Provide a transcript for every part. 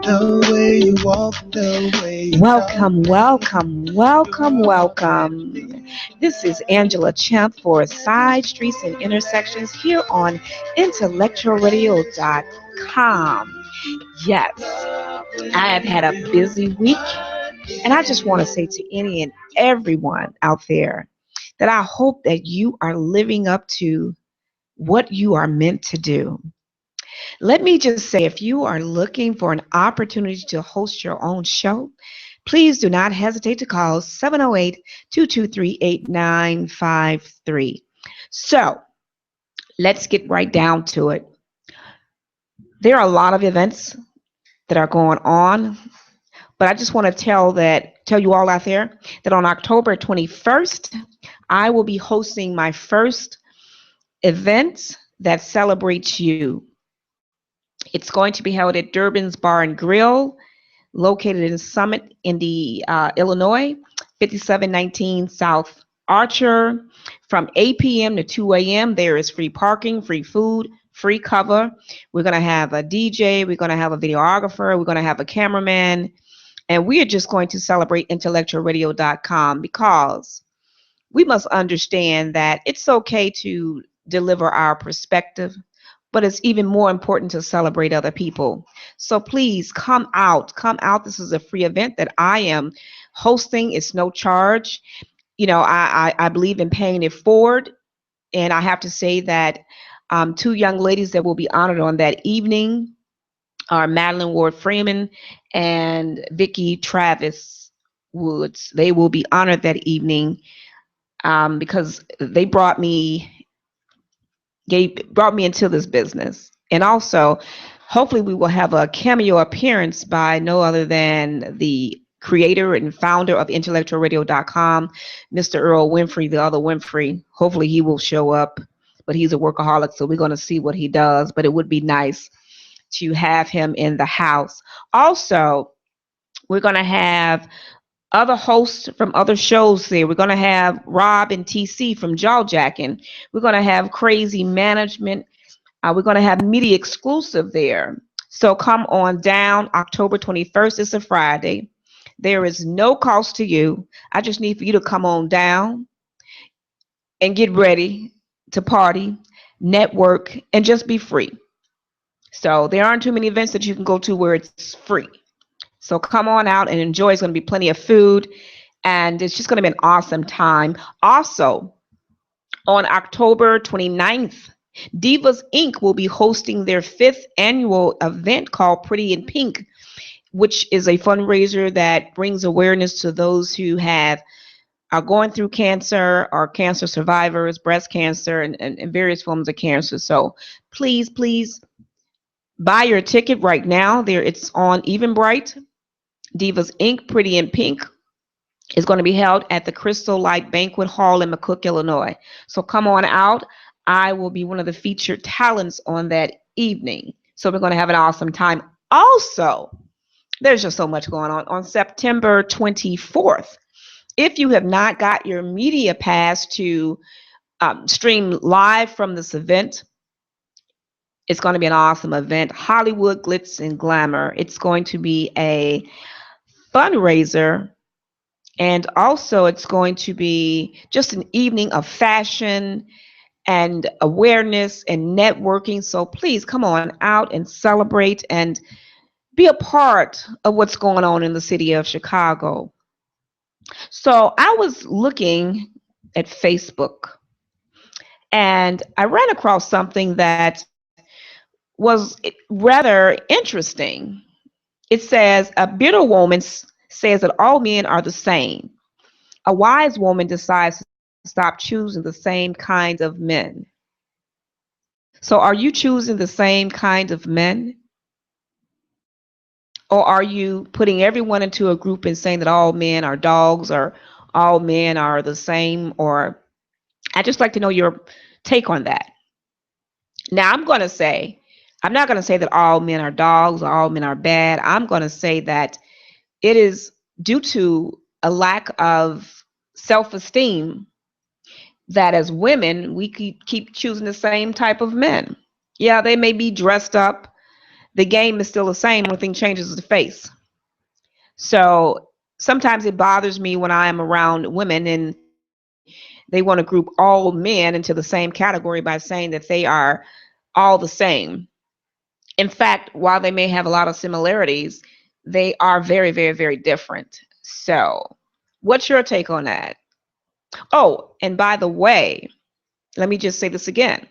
The way you walk, the way you Welcome, welcome, welcome, welcome. This is Angela Champ for Side Streets and Intersections here on IntellectualRadio.com. Yes, I have had a busy week, and I just want to say to any and everyone out there that I hope that you are living up to what you are meant to do. Let me just say, if you are looking for an opportunity to host your own show, please do not hesitate to call 708-223-8953. So let's get right down to it. There are a lot of events that are going on, but I just want to tell you all out there that on October 21st, I will be hosting my first event that celebrates you. It's going to be held at Durbin's Bar and Grill, located in Summit, Illinois, 5719 South Archer. From 8 p.m. to 2 a.m., there is free parking, free food, free cover. We're going to have a DJ, we're going to have a videographer, we're going to have a cameraman, and we are just going to celebrate IntellectualRadio.com because we must understand that it's okay to deliver our perspective, but it's even more important to celebrate other people. So please come out. Come out. This is a free event that I am hosting. It's no charge. I believe in paying it forward. And I have to say that two young ladies that will be honored on that evening are Madeline Ward Freeman and Vicki Travis Woods. They will be honored that evening because they brought me into this business. And also, hopefully we will have a cameo appearance by no other than the creator and founder of IntellectualRadio.com, Mr. Earl Winfrey, the other Winfrey. Hopefully he will show up, but he's a workaholic, so we're going to see what he does. But it would be nice to have him in the house. Also, we're going to have other hosts from other shows there. We're going to have Rob and TC from Jaw Jacking. We're going to have Crazy Management. We're going to have Media Exclusive there. So come on down. October 21st is a Friday. There is no cost to you. I just need for you to come on down and get ready to party, network, and just be free. So there aren't too many events that you can go to where it's free. So come on out and enjoy. It's going to be plenty of food, and it's just going to be an awesome time. Also, on October 29th, Divas Inc. will be hosting their 5th annual event called Pretty in Pink, which is a fundraiser that brings awareness to those who are going through cancer or cancer survivors, breast cancer, and various forms of cancer. So please buy your ticket right now. It's on Eventbrite. Divas Inc. Pretty in Pink is going to be held at the Crystal Light Banquet Hall in McCook, Illinois. So come on out. I will be one of the featured talents on that evening. So we're going to have an awesome time. Also, there's just so much going on. On September 24th, if you have not got your media pass to stream live from this event, it's going to be an awesome event. Hollywood Glitz and Glamour. It's going to be a fundraiser, and also it's going to be just an evening of fashion and awareness and networking. So please come on out and celebrate and be a part of what's going on in the city of Chicago. So I was looking at Facebook, and I ran across something that was rather interesting. It says, a bitter woman says that all men are the same. A wise woman decides to stop choosing the same kind of men. So are you choosing the same kind of men? Or are you putting everyone into a group and saying that all men are dogs or all men are the same? Or I'd just like to know your take on that. Now, I'm not going to say that all men are dogs or all men are bad. I'm going to say that it is due to a lack of self-esteem that as women, we keep choosing the same type of men. Yeah, they may be dressed up. the game is still the same. Only thing changes is the face. So sometimes it bothers me when I am around women and they want to group all men into the same category by saying that they are all the same. In fact, while they may have a lot of similarities, they are very, very, very different. So, what's your take on that? Oh, and by the way, let me just say this again,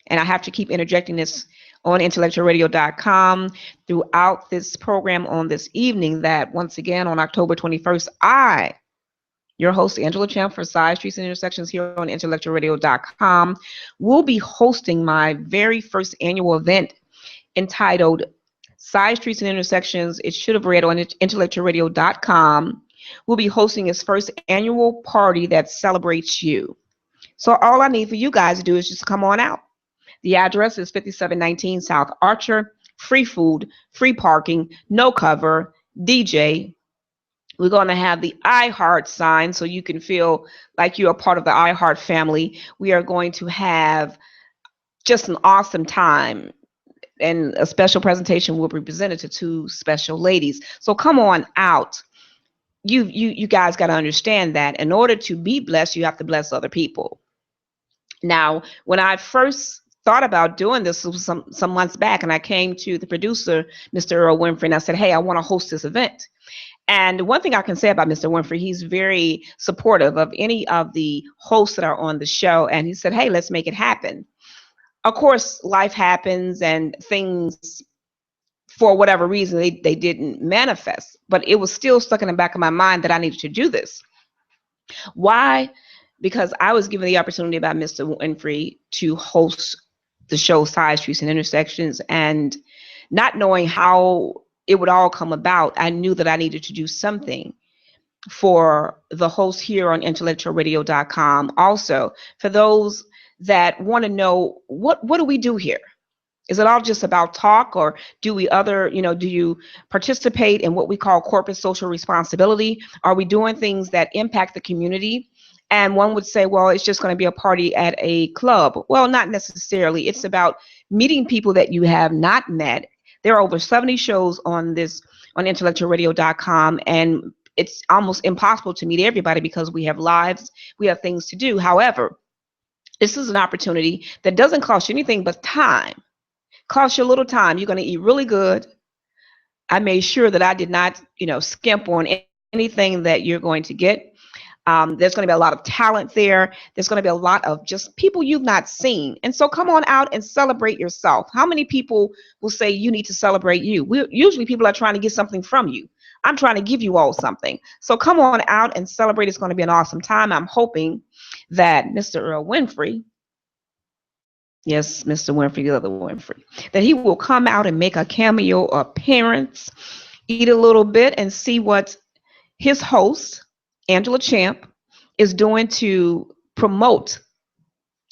and I have to keep interjecting this on intellectualradio.com throughout this program on this evening that once again on October 21st, your host, Angela Champ for Sidestreets and Intersections here on intellectualradio.com, will be hosting my very first annual event entitled Side Streets and Intersections. It should have read on intellectualradio.com. Will be hosting its first annual party that celebrates you. So all I need for you guys to do is just come on out. The address is 5719 South Archer. Free food, free parking, no cover, DJ. We're going to have the iHeart sign so you can feel like you're a part of the iHeart family. We are going to have just an awesome time. And a special presentation will be presented to two special ladies. So come on out. You guys got to understand that in order to be blessed, you have to bless other people. Now, when I first thought about doing this, it was some months back, and I came to the producer, Mr. Earl Winfrey, and I said, hey, I want to host this event. And one thing I can say about Mr. Winfrey, he's very supportive of any of the hosts that are on the show. And he said, hey, let's make it happen. Of course, life happens and things, for whatever reason, they didn't manifest. But it was still stuck in the back of my mind that I needed to do this. Why? Because I was given the opportunity by Mr. Winfrey to host the show Side Streets and Intersections, and not knowing how it would all come about, I knew that I needed to do something for the hosts here on intellectualradio.com. Also, for those that want to know what do we do here? Is it all just about talk, or do you participate in what we call corporate social responsibility? Are we doing things that impact the community? And one would say, well, it's just going to be a party at a club. Well, not necessarily. It's about meeting people that you have not met. There are over 70 shows on intellectualradio.com, and it's almost impossible to meet everybody because we have lives, we have things to do. However, this is an opportunity that doesn't cost you anything but time. Cost you a little time. You're going to eat really good. I made sure that I did not, skimp on anything that you're going to get. There's going to be a lot of talent there. There's going to be a lot of just people you've not seen. And so come on out and celebrate yourself. How many people will say you need to celebrate you? Usually people are trying to get something from you. I'm trying to give you all something. So come on out and celebrate. It's going to be an awesome time. I'm hoping that Mr. Earl Winfrey, yes, Mr. Winfrey, the other Winfrey, that he will come out and make a cameo appearance, eat a little bit, and see what his host, Angela Champ, is doing to promote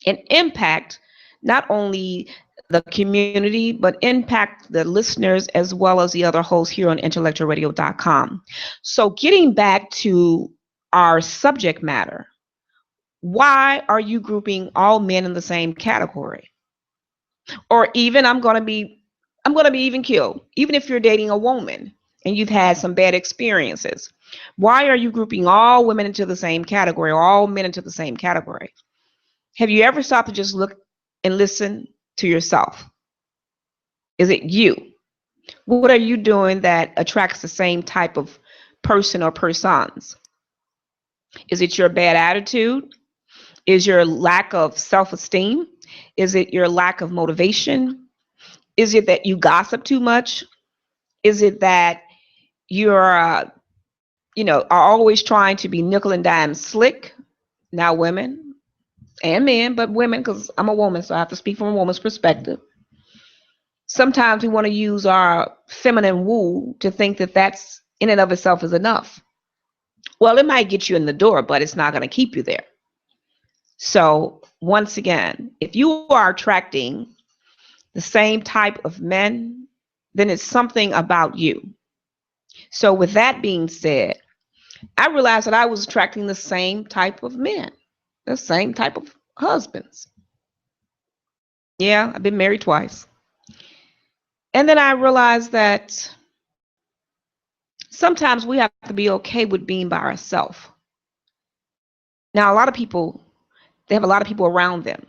and impact not only the community, but impact the listeners as well as the other hosts here on intellectualradio.com. So getting back to our subject matter, why are you grouping all men in the same category? Or even I'm going to be even killed, even if you're dating a woman and you've had some bad experiences. Why are you grouping all women into the same category or all men into the same category? Have you ever stopped to just look and listen to yourself? Is it you? What are you doing that attracts the same type of person or persons? Is it your bad attitude? Is your lack of self-esteem? Is it your lack of motivation? Is it that you gossip too much? Is it that you're, are always trying to be nickel and dime slick? Now, women and men, but women, because I'm a woman, so I have to speak from a woman's perspective. Sometimes we want to use our feminine woo to think that that's in and of itself is enough. Well, it might get you in the door, but it's not going to keep you there. So once again, if you are attracting the same type of men, then it's something about you. So with that being said, I realized that I was attracting the same type of men, the same type of husbands. Yeah, I've been married twice. And then I realized that sometimes we have to be okay with being by ourselves. Now, a lot of people, they have a lot of people around them.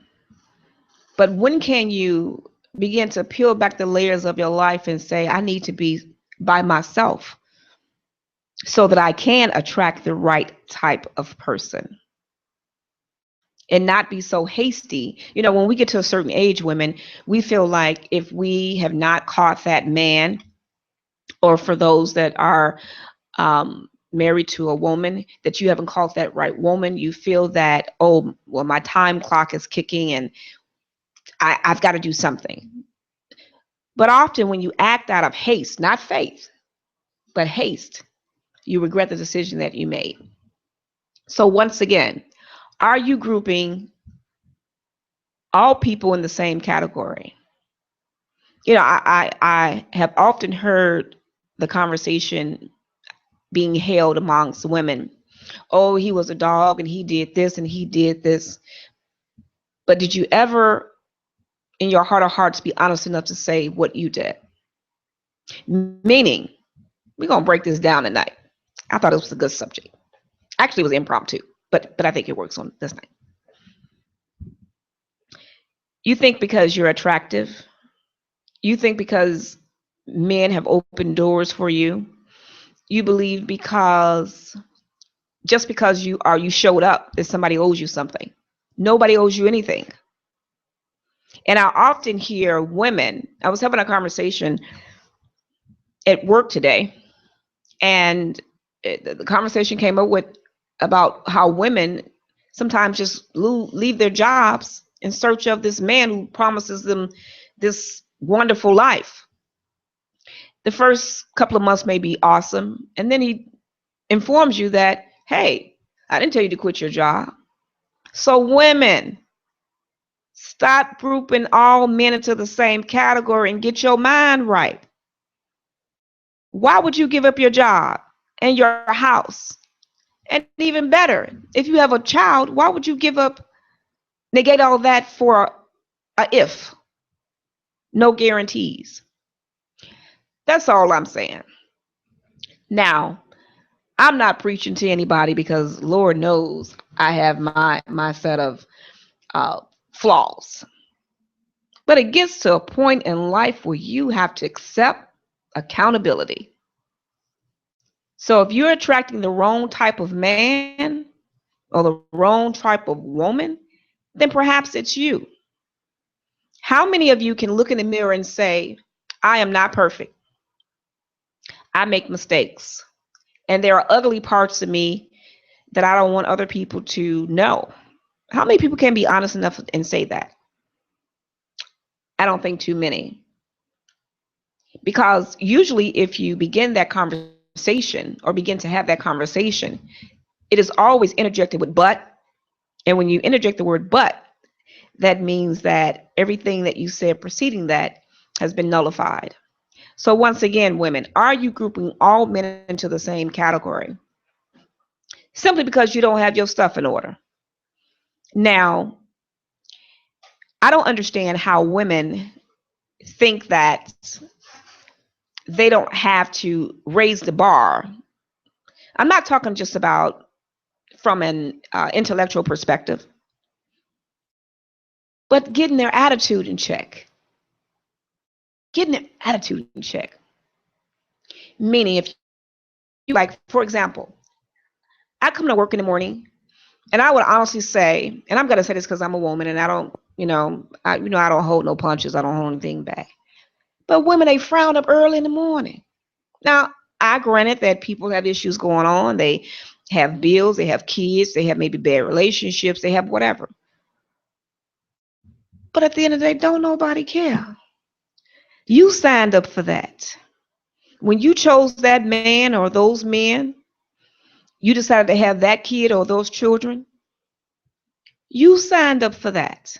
But when can you begin to peel back the layers of your life and say, I need to be by myself so that I can attract the right type of person and not be so hasty? You know, when we get to a certain age, women, we feel like if we have not caught that man, or for those that are married to a woman, that you haven't caught that right woman, you feel that, oh, well, my time clock is kicking and I've got to do something. But often when you act out of haste, not faith, but haste, you regret the decision that you made. So once again, are you grouping all people in the same category? You know, I have often heard the conversation being held amongst women. Oh, he was a dog and he did this and he did this. But did you ever, in your heart of hearts, be honest enough to say what you did? Meaning, we're going to break this down tonight. I thought it was a good subject. Actually, it was impromptu, but I think it works on this night. You think because you're attractive, you think because men have opened doors for you, you believe because just because you showed up that somebody owes you something. Nobody owes you anything. And I often hear women, I was having a conversation at work today, and the conversation came up with about how women sometimes just leave their jobs in search of this man who promises them this wonderful life. The first couple of months may be awesome, and then he informs you that, hey, I didn't tell you to quit your job. So women, stop grouping all men into the same category and get your mind right. Why would you give up your job and your house? And even better, if you have a child, why would you negate all that for a if? No guarantees. That's all I'm saying. Now, I'm not preaching to anybody because Lord knows I have my set of flaws. But it gets to a point in life where you have to accept accountability. So if you're attracting the wrong type of man or the wrong type of woman, then perhaps it's you. How many of you can look in the mirror and say, I am not perfect. I make mistakes. And there are ugly parts of me that I don't want other people to know. How many people can be honest enough and say that? I don't think too many. Because usually if you begin that conversation or begin to have that conversation, it is always interjected with but. And when you interject the word but, that means that everything that you said preceding that has been nullified. So once again, women, are you grouping all men into the same category? Simply because you don't have your stuff in order. Now, I don't understand how women think that they don't have to raise the bar. I'm not talking just about from an intellectual perspective, but getting their attitude in check. Getting their attitude in check. Meaning, if you, like, for example, I come to work in the morning and I would honestly say, and I'm going to say this because I'm a woman and I don't, I don't hold no punches. I don't hold anything back. But women, they frown up early in the morning. Now, I granted that people have issues going on. They have bills, they have kids, they have maybe bad relationships, they have whatever. But at the end of the day, don't nobody care. You signed up for that. When you chose that man or those men, you decided to have that kid or those children, you signed up for that.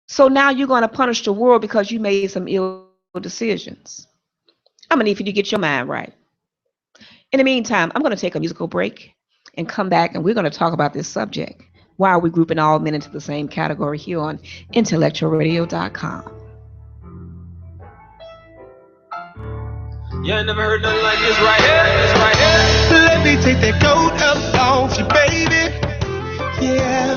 So now you're going to punish the world because you made some ill decisions. I'm going to need for you to get your mind right. In the meantime, I'm going to take a musical break and come back, and we're going to talk about this subject. Why are we grouping all men into the same category here on IntellectualRadio.com? You ain't never heard nothing like this right here. This right here. Let me take that coat up off you, baby. Yeah.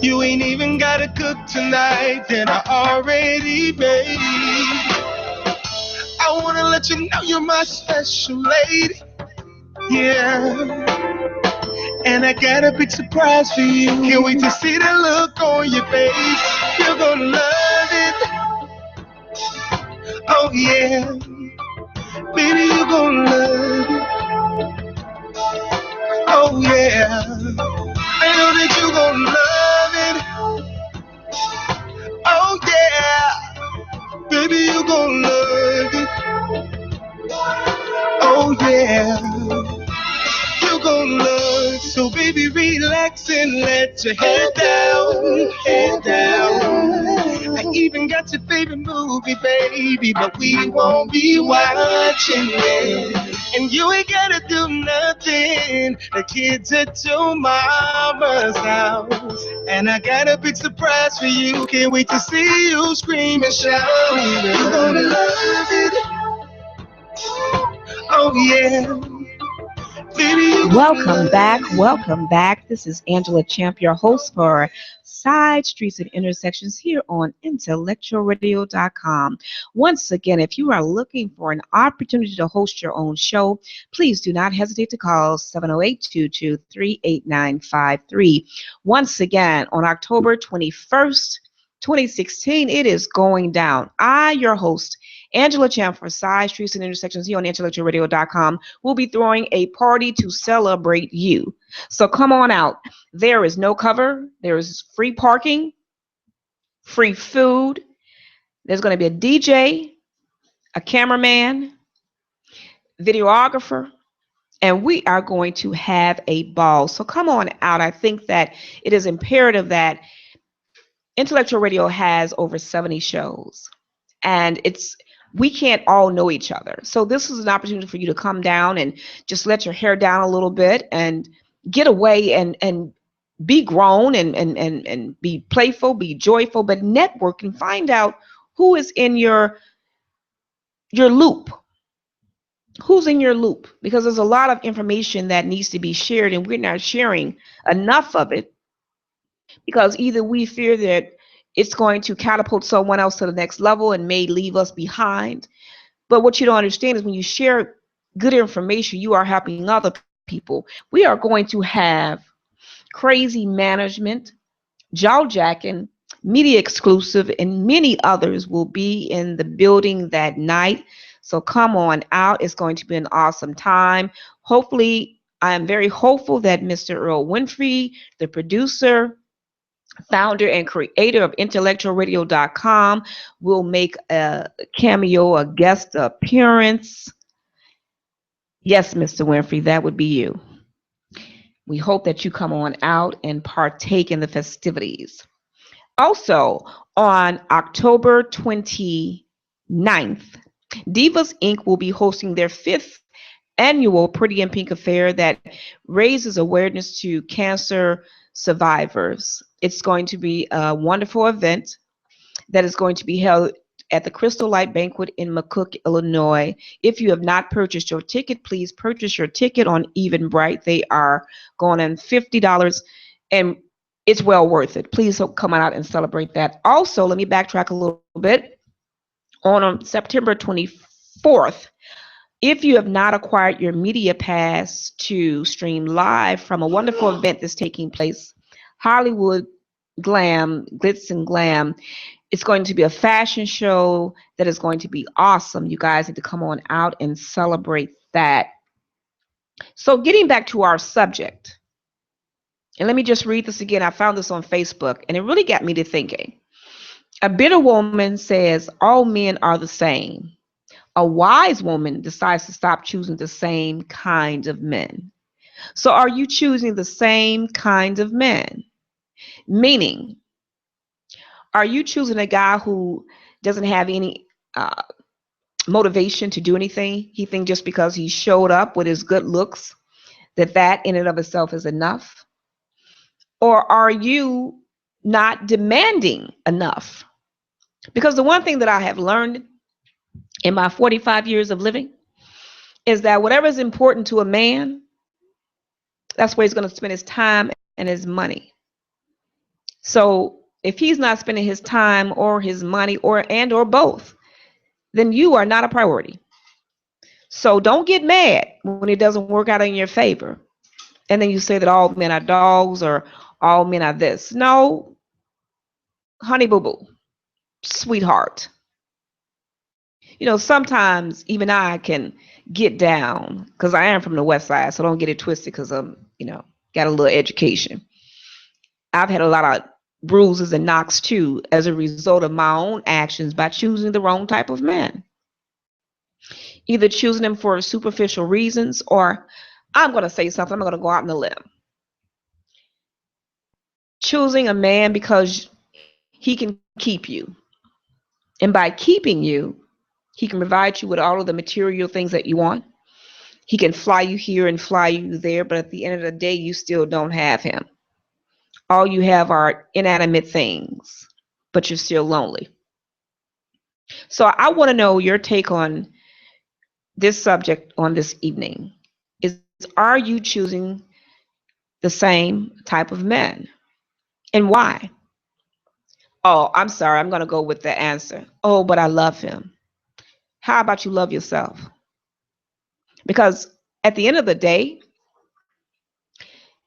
You ain't even gotta cook tonight, then I already made. I wanna let you know you're my special lady. Yeah. And I got a big surprise for you. Can't wait to see the look on your face. You're gonna love it. Oh yeah. Baby, you're gonna love it. Oh yeah. I know that you're gonna love it. Oh yeah. Baby, you're gonna love it. Oh yeah. You gon' love, so baby relax and let your head down, head down. I even got your favorite movie, baby, but we won't be watching it. And you ain't gotta do nothing. The kids at your mama's house, and I got a big surprise for you. Can't wait to see you scream and shout. You're gonna love it. Oh yeah. Baby, you gonna Welcome back. love it. Welcome back. This is Angela Champ, your host for Side Streets and Intersections here on IntellectualRadio.com. Once again, if you are looking for an opportunity to host your own show, please do not hesitate to call 708-223-8953. Once again, on October 21st, 2016, it is going down. I, your host, Angela Champ for Side Streets and Intersections here on IntellectualRadio.com, will be throwing a party to celebrate you. So come on out. There is no cover. There is free parking, free food. There's going to be a DJ, a cameraman, videographer, and we are going to have a ball. So come on out. I think that it is imperative that Intellectual Radio has over 70 shows, and we can't all know each other. So this is an opportunity for you to come down and just let your hair down a little bit and get away and be grown and be playful, be joyful, but network and find out who is in your loop. Who's in your loop? Because there's a lot of information that needs to be shared, and we're not sharing enough of it because either we fear that it's going to catapult someone else to the next level and may leave us behind. But what you don't understand is when you share good information, you are helping other people. We are going to have crazy management, jaw jacking, media exclusive, and many others will be in the building that night. So come on out. It's going to be an awesome time. Hopefully, I am very hopeful that Mr. Earl Winfrey, the producer, founder and creator of IntellectualRadio.com, will make a cameo, a guest appearance. Yes, Mr. Winfrey, that would be you. We hope that you come on out and partake in the festivities. Also, on October 29th, Divas Inc. will be hosting their fifth annual Pretty in Pink affair that raises awareness to cancer survivors. It's going to be a wonderful event that is going to be held at the Crystal Light Banquet in McCook, Illinois. If you have not purchased your ticket, please purchase your ticket on Eventbrite. They are going on $50, and it's well worth it. Please come out and celebrate that. Also, let me backtrack a little bit. On September 24th, if you have not acquired your media pass to stream live from a wonderful event that's taking place, Hollywood Glam, Glitz and Glam, it's going to be a fashion show that is going to be awesome. You guys need to come on out and celebrate that. So getting back to our subject, and let me just read this again. I found this on Facebook, and it really got me to thinking. A bitter woman says all men are the same. A wise woman decides to stop choosing the same kind of men. So are you choosing the same kind of men? Meaning, are you choosing a guy who doesn't have any motivation to do anything? He thinks just because he showed up with his good looks, that in and of itself is enough? Or are you not demanding enough? Because the one thing that I have learned in my 45 years of living is that whatever is important to a man, that's where he's going to spend his time and his money. So if he's not spending his time or his money or both, then you are not a priority. So don't get mad when it doesn't work out in your favor. And then you say that all men are dogs or all men are this. No, honey boo boo, sweetheart. Sometimes even I can get down because I am from the West Side. So don't get it twisted because got a little education. I've had a lot of bruises and knocks too as a result of my own actions by choosing the wrong type of men. Either choosing them for superficial reasons, or I'm going to say something, I'm going to go out on a limb. Choosing a man because he can keep you. And by keeping you, he can provide you with all of the material things that you want. He can fly you here and fly you there, but at the end of the day, you still don't have him. All you have are inanimate things, but you're still lonely. So I want to know your take on this subject on this evening. Are you choosing the same type of men? And why? Oh, I'm sorry. I'm going to go with the answer. Oh, but I love him. How about you love yourself? Because at the end of the day,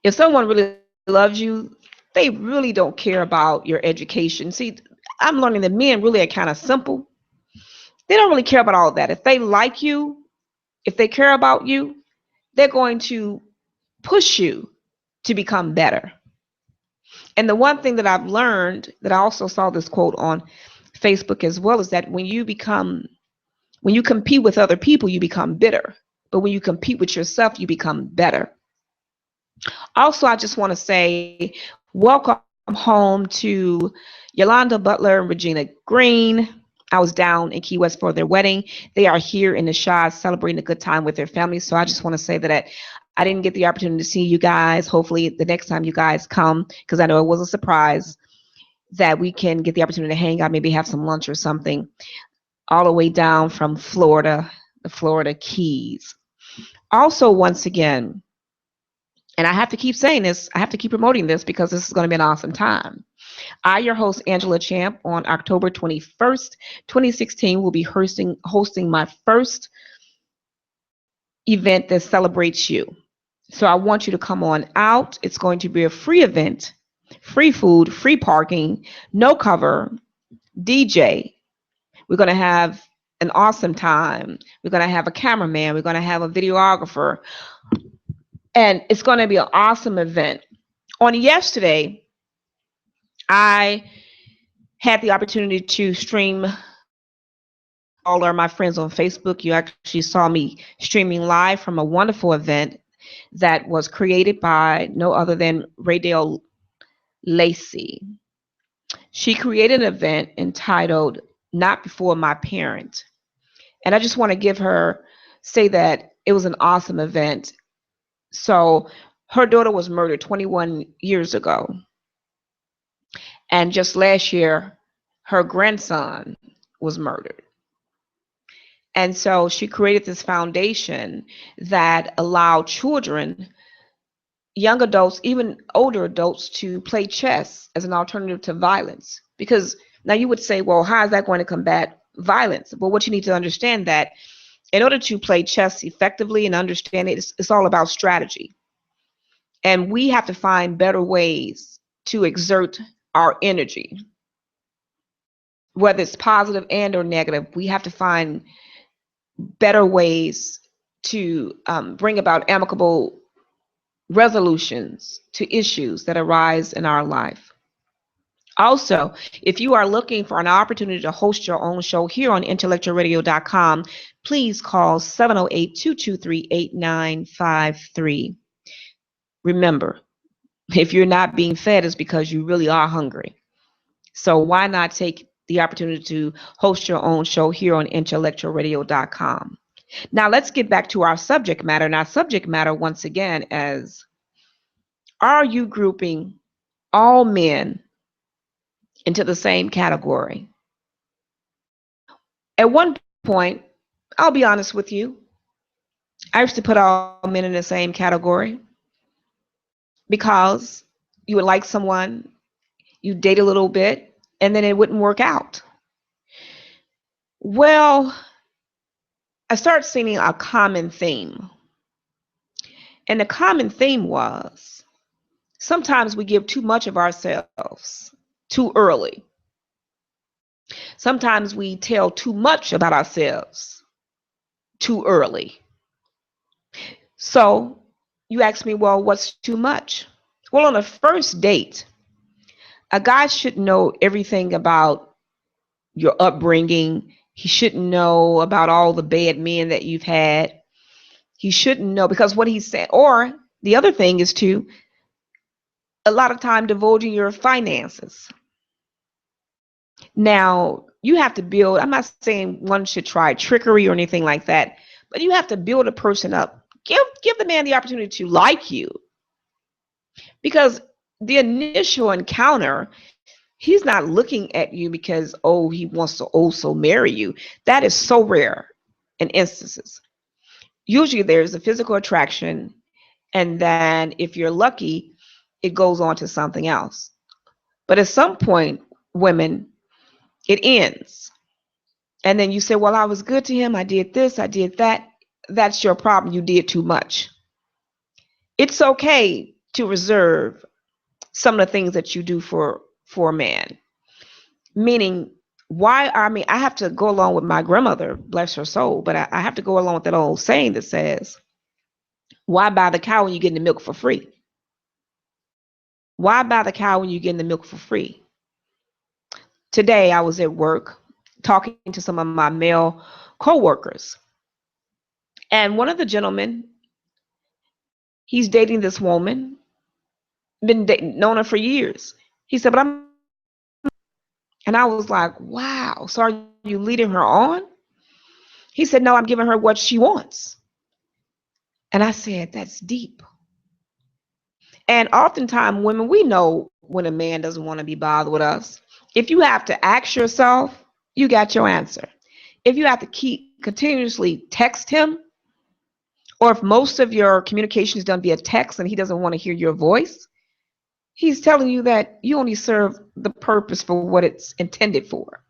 if someone really loves you, they really don't care about your education. See, I'm learning that men really are kind of simple. They don't really care about all that. If they like you, if they care about you, they're going to push you to become better. And the one thing that I've learned, that I also saw this quote on Facebook as well, is that when you compete with other people, you become bitter. But when you compete with yourself, you become better. Also, I just want to say welcome home to Yolanda Butler and Regina Green. I was down in Key West for their wedding. They are here in the Shah celebrating a good time with their family. So I just want to say that I didn't get the opportunity to see you guys. Hopefully the next time you guys come, because I know it was a surprise, that we can get the opportunity to hang out, maybe have some lunch or something, all the way down from Florida, the Florida Keys. Also, once again, and I have to keep saying this, I have to keep promoting this because this is going to be an awesome time. I, your host, Angela Champ, on October 21st, 2016, will be hosting my first event that celebrates you. So I want you to come on out. It's going to be a free event, free food, free parking, no cover, DJ. We're going to have an awesome time. We're going to have a cameraman. We're going to have a videographer. And it's going to be an awesome event. On yesterday, I had the opportunity to stream with all of my friends on Facebook. You actually saw me streaming live from a wonderful event that was created by no other than Raydale Lacey. She created an event entitled Not Before My Parent. And I just want to say that it was an awesome event. So her daughter was murdered 21 years ago. And just last year, her grandson was murdered. And so she created this foundation that allowed children, young adults, even older adults, to play chess as an alternative to violence. Because now you would say, well, how is that going to combat violence? Well, what you need to understand that in order to play chess effectively and understand it, it's all about strategy. And we have to find better ways to exert our energy, whether it's positive and or negative. We have to find better ways to bring about amicable resolutions to issues that arise in our life. Also, if you are looking for an opportunity to host your own show here on IntellectualRadio.com, please call 708-223-8953. Remember, if you're not being fed, it's because you really are hungry. So why not take the opportunity to host your own show here on IntellectualRadio.com? Now let's get back to our subject matter. And our subject matter, once again, is, are you grouping all men into the same category? At one point, I'll be honest with you. I used to put all men in the same category because you would like someone, you date a little bit, and then it wouldn't work out. Well, I started seeing a common theme. And the common theme was sometimes we give too much of ourselves too early. Sometimes we tell too much about ourselves too early. So you ask me, well, what's too much? Well, on a first date, a guy should know everything about your upbringing. He shouldn't know about all the bad men that you've had. He shouldn't know because what he said, or the other thing is to a lot of time divulging your finances. Now, you have to build, I'm not saying one should try trickery or anything like that, but you have to build a person up. Give the man the opportunity to like you because the initial encounter, he's not looking at you because, oh, he wants to also marry you. That is so rare in instances. Usually there's a physical attraction, and then if you're lucky, it goes on to something else. But at some point, women, it ends. And then you say, well, I was good to him. I did this, I did that. That's your problem. You did too much. It's okay to reserve some of the things that you do for a man. Meaning, why I mean, I have to go along with my grandmother, bless her soul, but I have to go along with that old saying that says, why buy the cow when you're getting the milk for free? Why buy the cow when you're getting the milk for free? Today, I was at work talking to some of my male coworkers, and one of the gentlemen, he's dating this woman, known her for years. He said, but I'm, and I was like, wow, so are you leading her on? He said, no, I'm giving her what she wants. And I said, that's deep. And oftentimes, women, we know when a man doesn't want to be bothered with us. If you have to ask yourself, you got your answer. If you have to keep continuously text him, or if most of your communication is done via text and he doesn't want to hear your voice, he's telling you that you only serve the purpose for what it's intended for.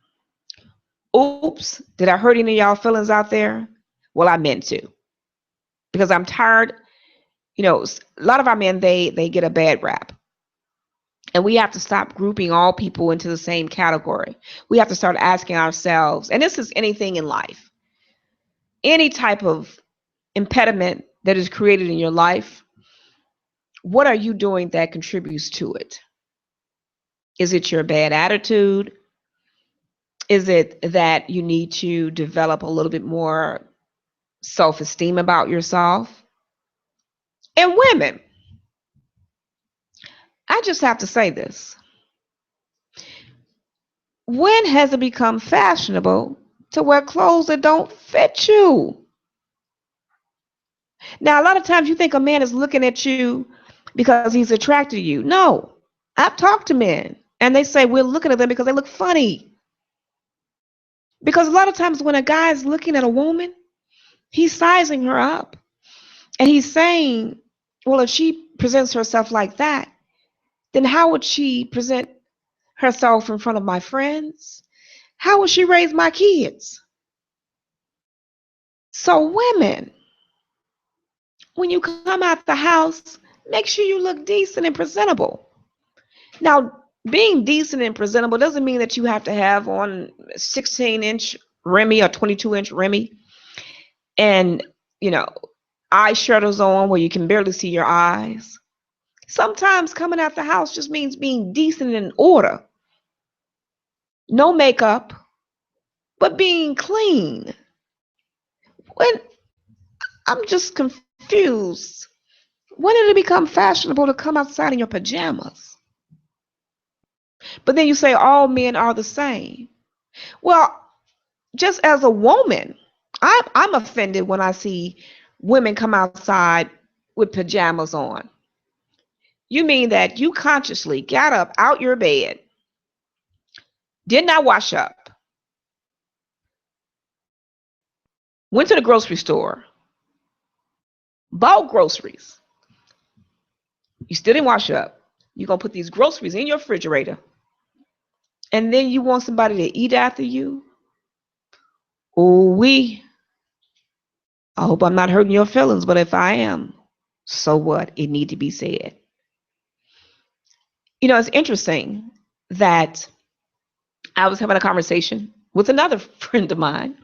Oops, did I hurt any of y'all feelings out there? Well, I meant to. Because I'm tired. You know, a lot of our men, they get a bad rap. And we have to stop grouping all people into the same category. We have to start asking ourselves, and this is anything in life, any type of impediment that is created in your life, what are you doing that contributes to it? Is it your bad attitude? Is it that you need to develop a little bit more self-esteem about yourself? And women, I just have to say this. When has it become fashionable to wear clothes that don't fit you? Now, a lot of times you think a man is looking at you because he's attracted to you. No, I've talked to men and they say we're looking at them because they look funny. Because a lot of times when a guy is looking at a woman, he's sizing her up and he's saying, well, if she presents herself like that, then how would she present herself in front of my friends? How would she raise my kids? So, women, when you come out the house, make sure you look decent and presentable. Now, being decent and presentable doesn't mean that you have to have on 16-inch Remy or 22-inch Remy and, you know, eye shutters on where you can barely see your eyes. Sometimes coming out the house just means being decent and in order. No makeup, but being clean. When I'm just confused. When did it become fashionable to come outside in your pajamas? But then you say all men are the same. Well, just as a woman, I'm offended when I see women come outside with pajamas on. You mean that you consciously got up out your bed, did not wash up, went to the grocery store, bought groceries. You still didn't wash up. You're going to put these groceries in your refrigerator. And then you want somebody to eat after you? Oh, I hope I'm not hurting your feelings, but if I am, so what? It need to be said. It's interesting that I was having a conversation with another friend of mine,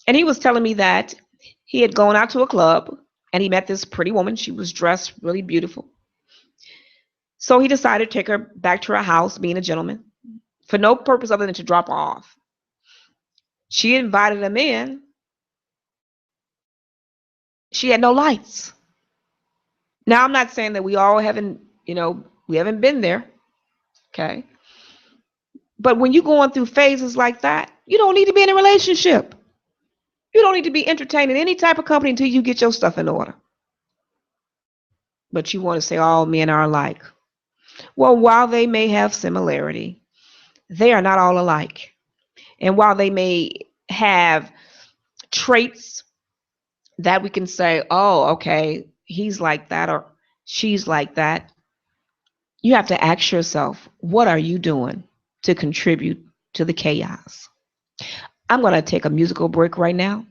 and he was telling me that he had gone out to a club and he met this pretty woman. She was dressed really beautiful. So he decided to take her back to her house, being a gentleman, for no purpose other than to drop her off. She invited him in. She had no lights. Now, I'm not saying that we all haven't, we haven't been there. Okay. But when you're going through phases like that, you don't need to be in a relationship. You don't need to be entertaining any type of company until you get your stuff in order. But you want to say all men are alike. Well, while they may have similarity, they are not all alike. And while they may have traits that we can say, oh, okay, he's like that or she's like that, you have to ask yourself, what are you doing to contribute to the chaos? I'm going to take a musical break right now.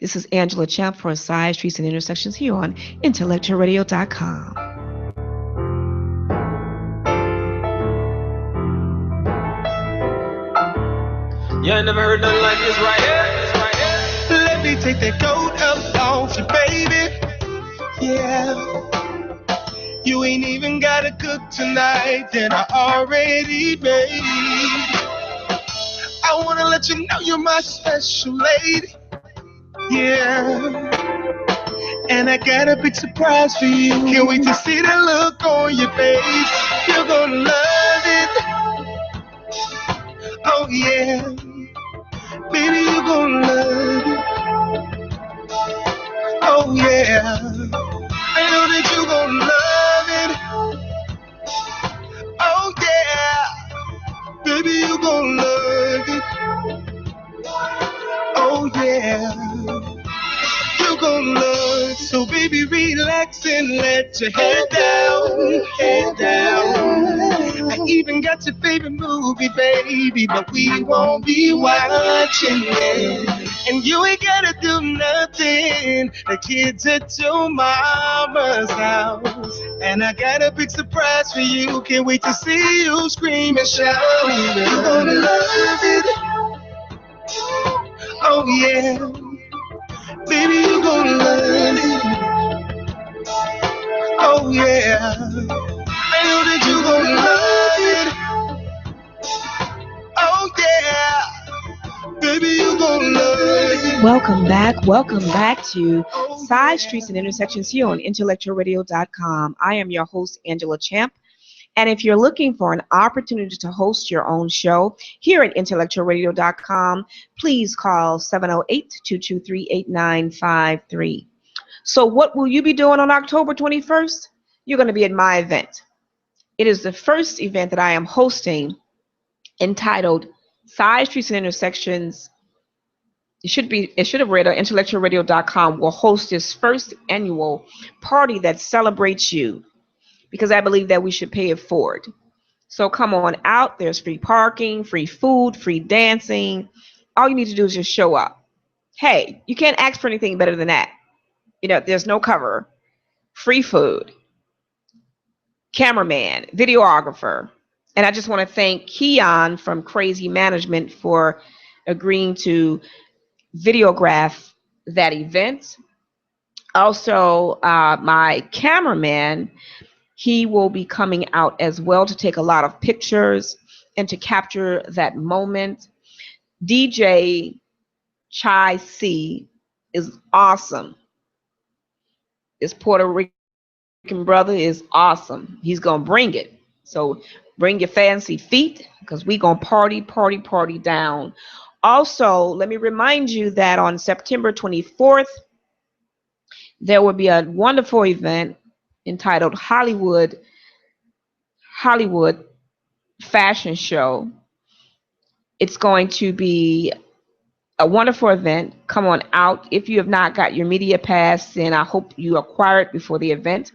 This is Angela Champ for Side Streets and Intersections here on IntellectualRadio.com. You ain't never heard nothing like this right here. This right here. Let me take that coat up off you, baby. Yeah. You ain't even gotta cook tonight, then I already made. I wanna let you know you're my special lady. Yeah. And I got a big surprise for you. Can't wait to see the look on your face. You're gonna love it. Oh yeah. Baby, you're gonna love it. Oh yeah. I know that you're gonna love it. Oh yeah. Baby, you're gonna love it. Oh yeah. You gon' love it. So baby, relax and let your head down, head down. I even got your favorite movie, baby, but we won't be watching it. And you ain't gotta do nothing. The kids at your mama's house. And I got a big surprise for you. Can't wait to see you scream and shout. You're gonna love it. Oh yeah. Baby, you gonna love it. Oh yeah. I know that you gonna love it. Oh yeah. Baby, you gonna love it. Welcome back to Side Streets and Intersections here on IntellectualRadio.com. I am your host, Angela Champ. And if you're looking for an opportunity to host your own show here at IntellectualRadio.com, please call 708-223-8953. So what will you be doing on October 21st? You're going to be at my event. It is the first event that I am hosting entitled Side Streets and Intersections. It should have read on IntellectualRadio.com will host this first annual party that celebrates you, because I believe that we should pay it forward. So come on out. There's free parking, free food, free dancing. All you need to do is just show up. Hey, you can't ask for anything better than that. There's no cover, free food, cameraman, videographer. And I just want to thank Keon from Crazy Management for agreeing to videograph that event. Also, my cameraman, he will be coming out as well to take a lot of pictures and to capture that moment. DJ Chai C is awesome. This Puerto Rican brother is awesome. He's going to bring it. So bring your fancy feet, because we going to party down. Also, let me remind you that on September 24th, there will be a wonderful event entitled Hollywood Fashion Show. It's going to be A wonderful event. Come on out. If you have not got your media pass, then I hope you acquire it before the event.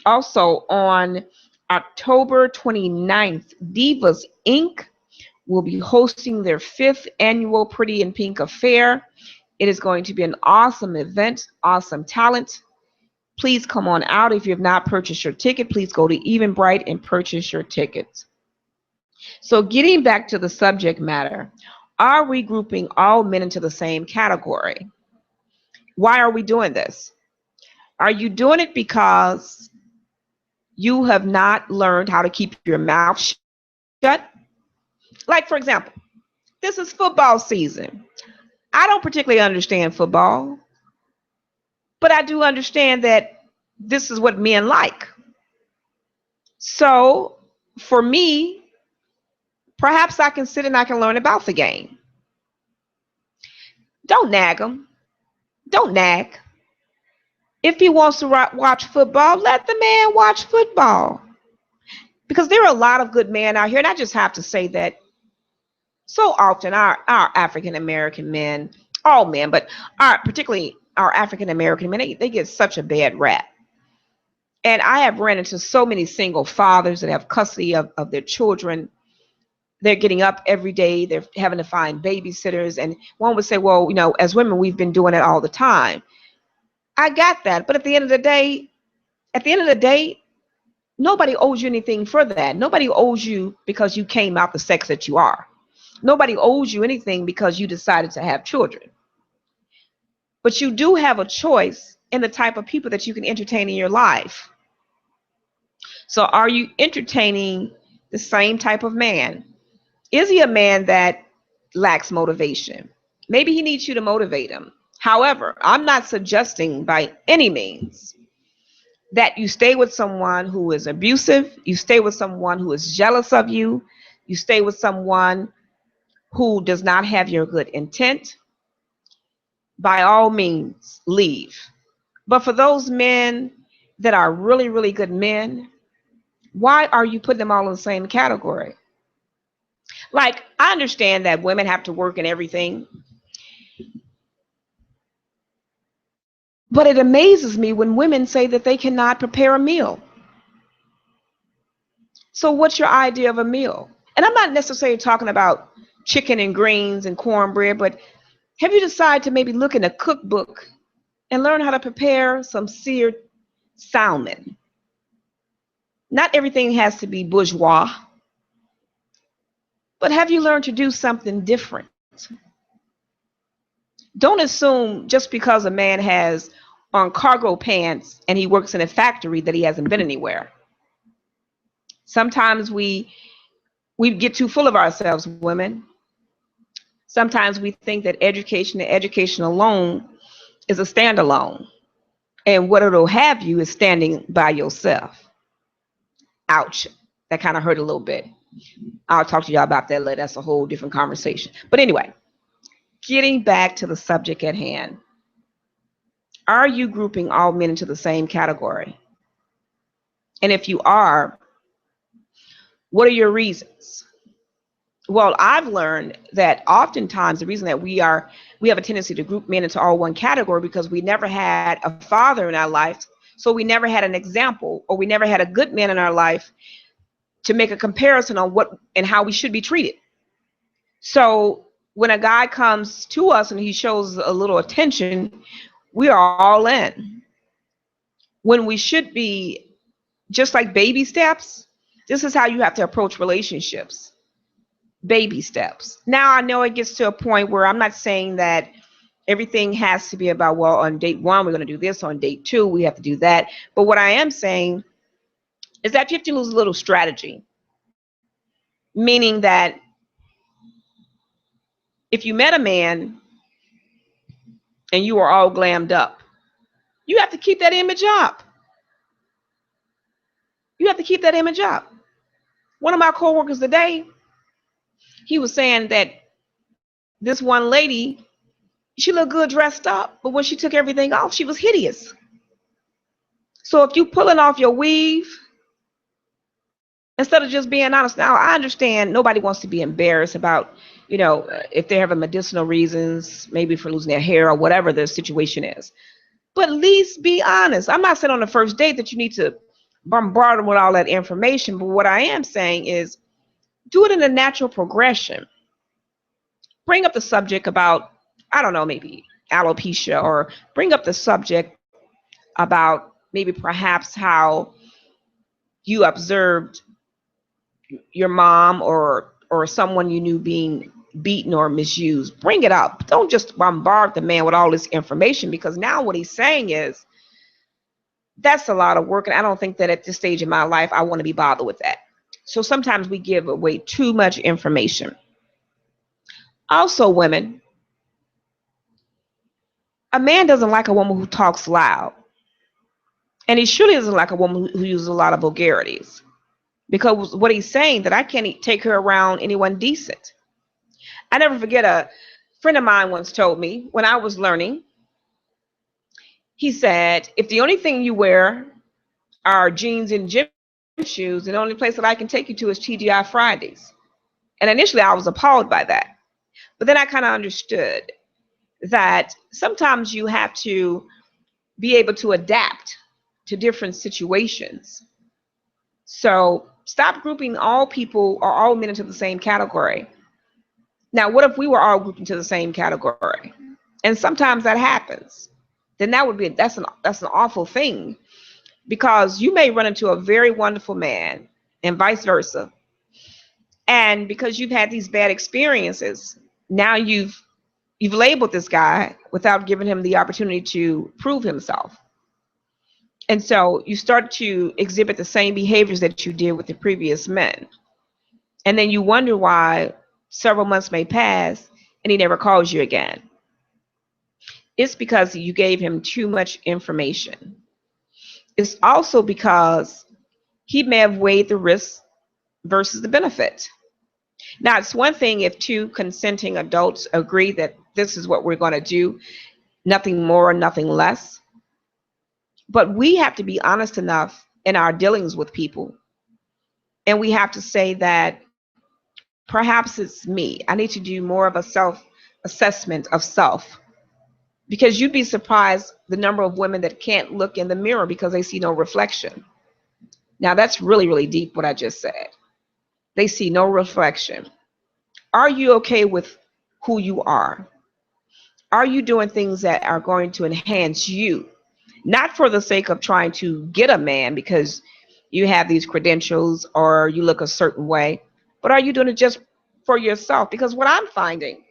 Also, on October 29th, Divas Inc. will be hosting their 5th annual Pretty in Pink affair. It is going to be an awesome event, awesome talent. Please come on out. If you have not purchased your ticket, please go to Eventbrite and purchase your tickets. So getting back to the subject matter, are we grouping all men into the same category? Why are we doing this? Are you doing it because you have not learned how to keep your mouth shut? Like, for example, this is football season. I don't particularly understand football, but I do understand that this is what men like. So for me, perhaps I can sit and I can learn about the game. Don't nag him. Don't nag. If he wants to watch football, let the man watch football. Because there are a lot of good men out here, and I just have to say that so often our African American men, all men, but particularly our African American men, they get such a bad rap. And I have ran into so many single fathers that have custody of their children. They're getting up every day. They're having to find babysitters. And one would say, well, as women, we've been doing it all the time. I got that. But at the end of the day, nobody owes you anything for that. Nobody owes you because you came out the sex that you are. Nobody owes you anything because you decided to have children. But you do have a choice in the type of people that you can entertain in your life. So are you entertaining the same type of man? Is he a man that lacks motivation? Maybe he needs you to motivate him. However, I'm not suggesting by any means that you stay with someone who is abusive, you stay with someone who is jealous of you, you stay with someone who does not have your good intent. By all means, leave. But for those men that are really, really good men, why are you putting them all in the same category? Like, I understand that women have to work and everything, but it amazes me when women say that they cannot prepare a meal. So what's your idea of a meal? And I'm not necessarily talking about chicken and greens and cornbread, but have you decided to maybe look in a cookbook and learn how to prepare some seared salmon? Not everything has to be bourgeois, but have you learned to do something different? Don't assume just because a man has on cargo pants and he works in a factory that he hasn't been anywhere. Sometimes we get too full of ourselves, women. Sometimes we think that education and education alone is a standalone. And what it'll have you is standing by yourself. Ouch. That kind of hurt a little bit. I'll talk to y'all about that later. That's a whole different conversation. But anyway, getting back to the subject at hand. Are you grouping all men into the same category? And if you are, what are your reasons? Well, I've learned that oftentimes the reason that we have a tendency to group men into all one category because we never had a father in our life, so we never had an example, or we never had a good man in our life to make a comparison on what and how we should be treated. So when a guy comes to us and he shows a little attention, we are all in. When we should be just like baby steps. This is how you have to approach relationships. Baby steps. Now I know it gets to a point where I'm not saying that everything has to be about, well, on date 1 we're going to do this, on date 2 we have to do that. But what I am saying is that you have to lose a little strategy, meaning that if you met a man and you are all glammed up, you have to keep that image up. You have to keep that image up. One of my coworkers today, he was saying that this one lady, she looked good dressed up, but when she took everything off, she was hideous. So if you pulling off your weave, instead of just being honest, now I understand nobody wants to be embarrassed about if they have a medicinal reasons, maybe for losing their hair or whatever the situation is. But at least be honest. I'm not saying on the first date that you need to bombard them with all that information, but what I am saying is do it in a natural progression. Bring up the subject about, I don't know, maybe alopecia, or bring up the subject about maybe perhaps how you observed your mom or someone you knew being beaten or misused. Bring it up. Don't just bombard the man with all this information, because now what he's saying is that's a lot of work, and I don't think that at this stage in my life I want to be bothered with that. So sometimes we give away too much information. Also, women, a man doesn't like a woman who talks loud, and he surely doesn't like a woman who uses a lot of vulgarities, because what he's saying that I can't take her around anyone decent. I never forget, a friend of mine once told me when I was learning, he said, if the only thing you wear are jeans and gym shoes, and the only place that I can take you to is TGI Fridays. And initially I was appalled by that. But then I kind of understood that sometimes you have to be able to adapt to different situations. So stop grouping all people or all men into the same category. Now, what if we were all grouped into the same category? And sometimes that happens. Then that's an awful thing, because you may run into a very wonderful man and vice versa. And because you've had these bad experiences, now you've labeled this guy without giving him the opportunity to prove himself. And so you start to exhibit the same behaviors that you did with the previous men. And then you wonder why several months may pass and he never calls you again. It's because you gave him too much information. It's also because he may have weighed the risk versus the benefit. Now, it's one thing if two consenting adults agree that this is what we're going to do, nothing more, nothing less. But we have to be honest enough in our dealings with people. And we have to say that perhaps it's me. I need to do more of a self-assessment of self. Because you'd be surprised the number of women that can't look in the mirror because they see no reflection. Now, that's really, really deep what I just said. They see no reflection. Are you okay with who you are? Are you doing things that are going to enhance you? Not for the sake of trying to get a man because you have these credentials or you look a certain way, but are you doing it just for yourself? Because what I'm finding,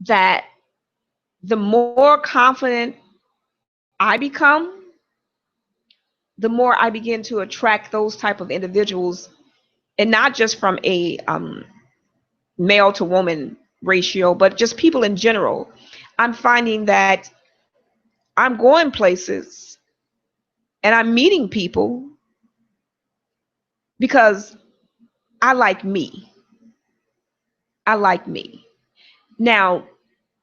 that the more confident I become, the more I begin to attract those type of individuals, and not just from a male to woman ratio, but just people in general. I'm finding that I'm going places and I'm meeting people because I like me. I like me. Now,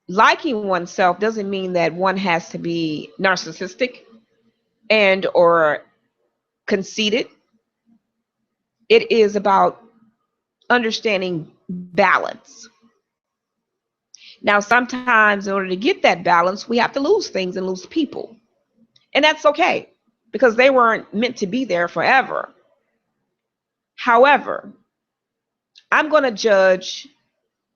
liking oneself doesn't mean that one has to be narcissistic and or conceited. It is about understanding balance. Now, sometimes in order to get that balance, we have to lose things and lose people. And that's okay, because they weren't meant to be there forever. However, I'm going to judge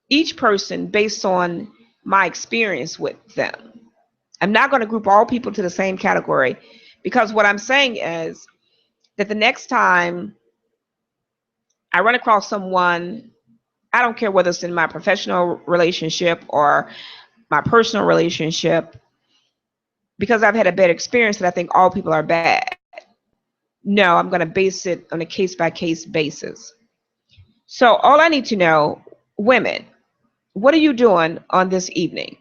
each person based on my experience with them. I'm not going to group all people to the same category, because what I'm saying is that the next time I run across someone, I don't care whether it's in my professional relationship or my personal relationship, because I've had a bad experience that I think all people are bad. No, I'm going to base it on a case-by-case basis. So all I need to know, women, what are you doing on this evening?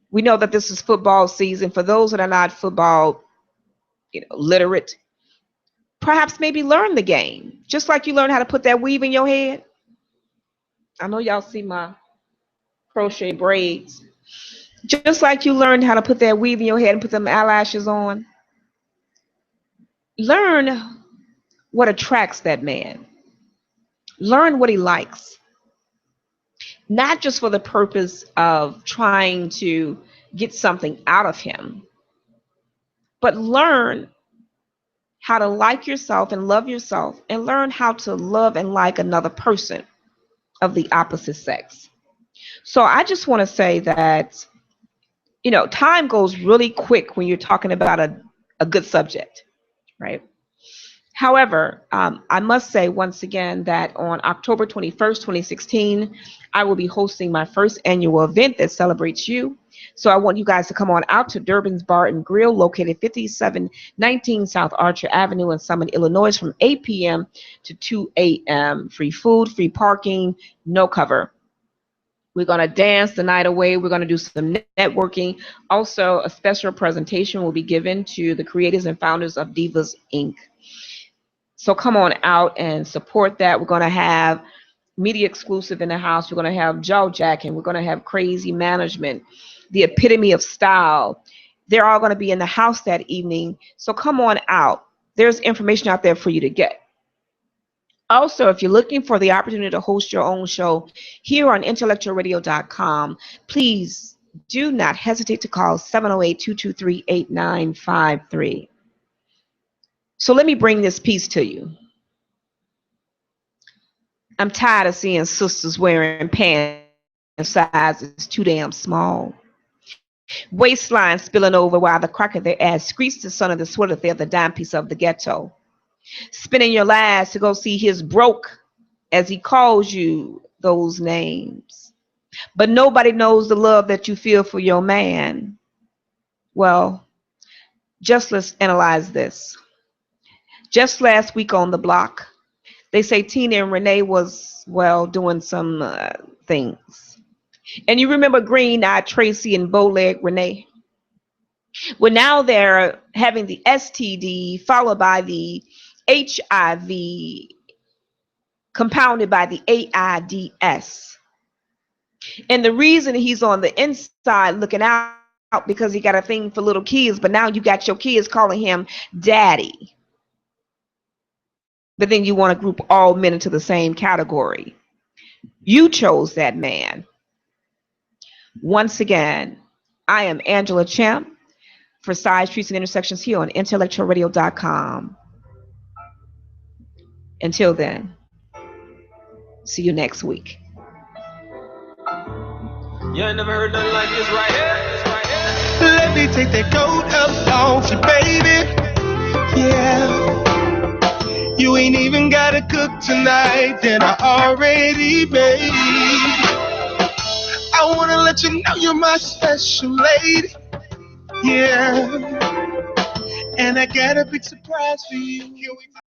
We know that this is football season. For those that are not football, literate, perhaps maybe learn the game. Just like you learn how to put that weave in your head. I know y'all see my crochet braids. Just like you learned how to put that weave in your head and put them eyelashes on. Learn what attracts that man. Learn what he likes. not just for the purpose of trying to get something out of him, but learn how to like yourself and learn how to love and like another person of the opposite sex. So I just want to say that, time goes really quick when you're talking about a good subject, right? However, I must say once again that on October 21st, 2016, I will be hosting my first annual event that celebrates you. So I want you guys to come on out to Durbin's Bar and Grill, located 5719 South Archer Avenue in Summit, Illinois, from 8 p.m. to 2 a.m. Free food, free parking, no cover. We're going to dance the night away. We're going to do some networking. Also, a special presentation will be given to the creators and founders of Divas Inc. So come on out and support that. We're going to have media exclusive in the house. We're going to have jaw jacking. We're going to have crazy management, the epitome of style. They're all going to be in the house that evening. So come on out. There's information out there for you to get. Also, if you're looking for the opportunity to host your own show here on IntellectualRadio.com, please do not hesitate to call 708-223-8953. So let me bring this piece to you. I'm tired of seeing sisters wearing pants sizes too damn small. Waistline spilling over while the crack of their ass screeches the son of the sweater they're the dime piece of the ghetto. Spending your lives to go see his broke, as he calls you those names. But nobody knows the love that you feel for your man. Well, just let's analyze this. Just last week on the block, they say Tina and Renee was, doing some things. And you remember green-eyed Tracy and bow-leg Renee? Well, now they're having the STD followed by the HIV compounded by the AIDS. And the reason he's on the inside looking out because he got a thing for little kids, but now you got your kids calling him daddy. But then you want to group all men into the same category. You chose that man. Once again, I am Angela Champ for Sidestreets and Intersections here on IntellectualRadio.com. Until then, see you next week. You ain't never heard nothing like this right here. This right here. Let me take that coat up off you, baby. Yeah. You ain't even gotta cook tonight, then I already made. I wanna let you know you're my special lady. Yeah. And I got a big surprise for you. Here we go.